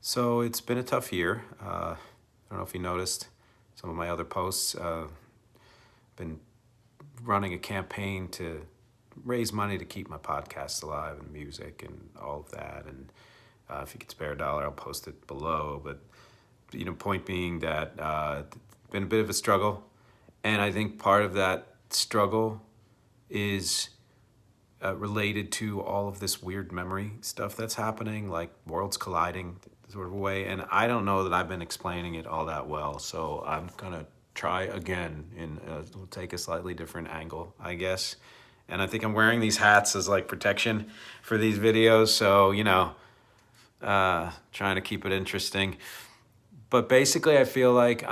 So it's been a tough year. I don't know if you noticed some of my other posts. Been running a campaign to raise money to keep my podcast alive and music and all of that. And if you could spare a dollar, I'll post it below. But point being that it's been a bit of a struggle, and I think part of that struggle is related to all of this weird memory stuff that's happening, like worlds colliding sort of a way. And I don't know that I've been explaining it all that well. So I'm going to try again and we'll take a slightly different angle, I guess. And I think I'm wearing these hats as like protection for these videos. So, trying to keep it interesting. But basically, I feel like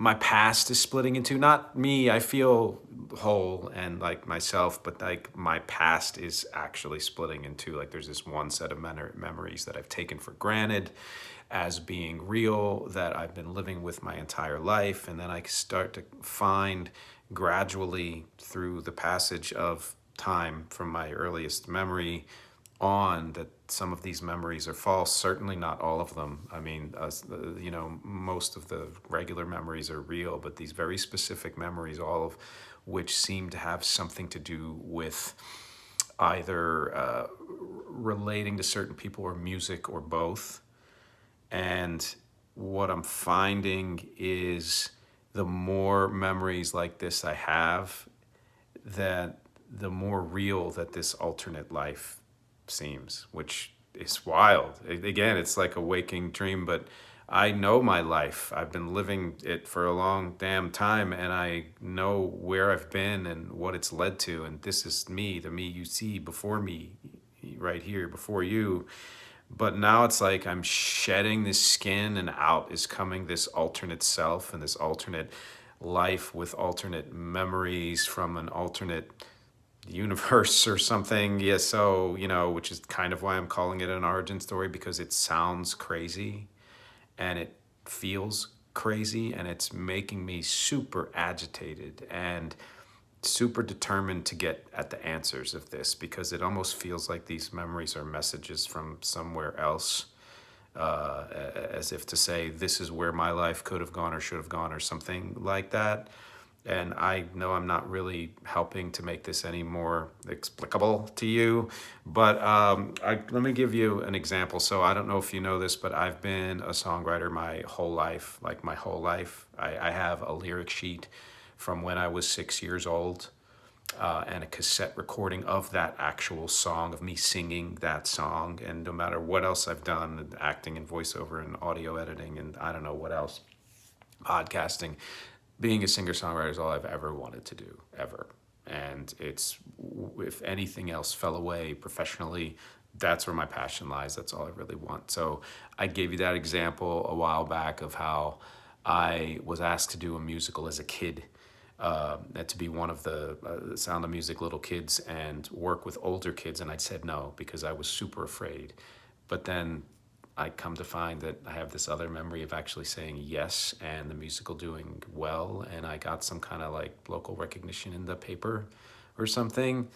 my past is splitting into not me. I feel whole and like myself, but like my past is actually splitting into like there's this one set of memories that I've taken for granted as being real that I've been living with my entire life. And then I start to find gradually through the passage of time from my earliest memory on that some of these memories are false. Certainly not all of them. I mean, most of the regular memories are real, but these very specific memories, all of which seem to have something to do with either relating to certain people or music or both. And what I'm finding is the more memories like this I have, that the more real that this alternate life seems, which is wild. Again, it's like a waking dream, but I know my life. I've been living it for a long damn time, and I know where I've been and what it's led to. And this is me, the me you see before me, right here before you. But now it's like I'm shedding this skin, and out is coming this alternate self and this alternate life with alternate memories from an alternate universe or something. Yeah, so, which is kind of why I'm calling it an origin story, because it sounds crazy and it feels crazy, and it's making me super agitated and super determined to get at the answers of this, because it almost feels like these memories are messages from somewhere else, as if to say, this is where my life could have gone or should have gone or something like that. And I know I'm not really helping to make this any more explicable to you, but let me give you an example. So I don't know if you know this, but I've been a songwriter my whole life, like my whole life. I have a lyric sheet from when I was 6 years old, and a cassette recording of that actual song, of me singing that song. And no matter what else I've done, acting and voiceover and audio editing and I don't know what else, podcasting, being a singer-songwriter is all I've ever wanted to do, ever. And it's, if anything else fell away professionally, that's where my passion lies. That's all I really want. So I gave you that example a while back of how I was asked to do a musical as a kid, to be one of the Sound of Music little kids and work with older kids. And I said no because I was super afraid. But then I come to find that I have this other memory of actually saying yes and the musical doing well. And I got some kind of like local recognition in the paper or something.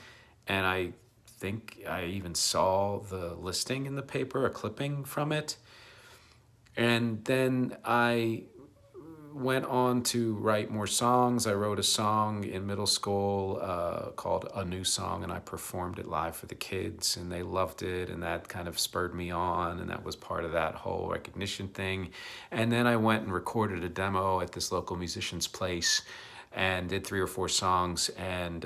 And I think I even saw the listing in the paper, a clipping from it. And then I went on to write more songs. I wrote a song in middle school called A New Song, and I performed it live for the kids, and they loved it, and that kind of spurred me on, and that was part of that whole recognition thing. And then I went and recorded a demo at this local musician's place and did 3 or 4 songs, and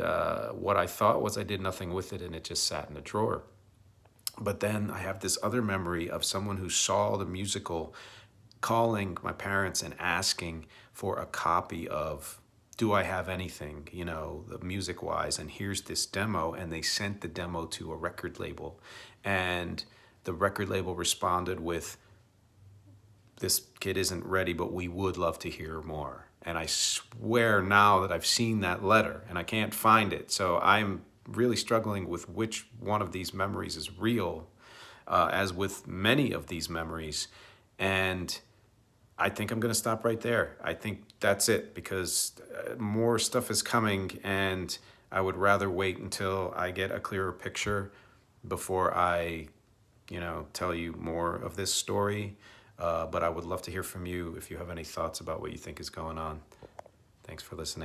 what I thought was I did nothing with it, and it just sat in a drawer. But then I have this other memory of someone who saw the musical calling my parents and asking for a copy of Do I Have Anything, the music wise, and here's this demo. And they sent the demo to a record label, and the record label responded with, this kid isn't ready, but we would love to hear more. And I swear now that I've seen that letter and I can't find it. So I'm really struggling with which one of these memories is real, as with many of these memories. And I think I'm going to stop right there. I think that's it, because more stuff is coming, and I would rather wait until I get a clearer picture before I you know, tell you more of this story. But I would love to hear from you if you have any thoughts about what you think is going on. Thanks for listening.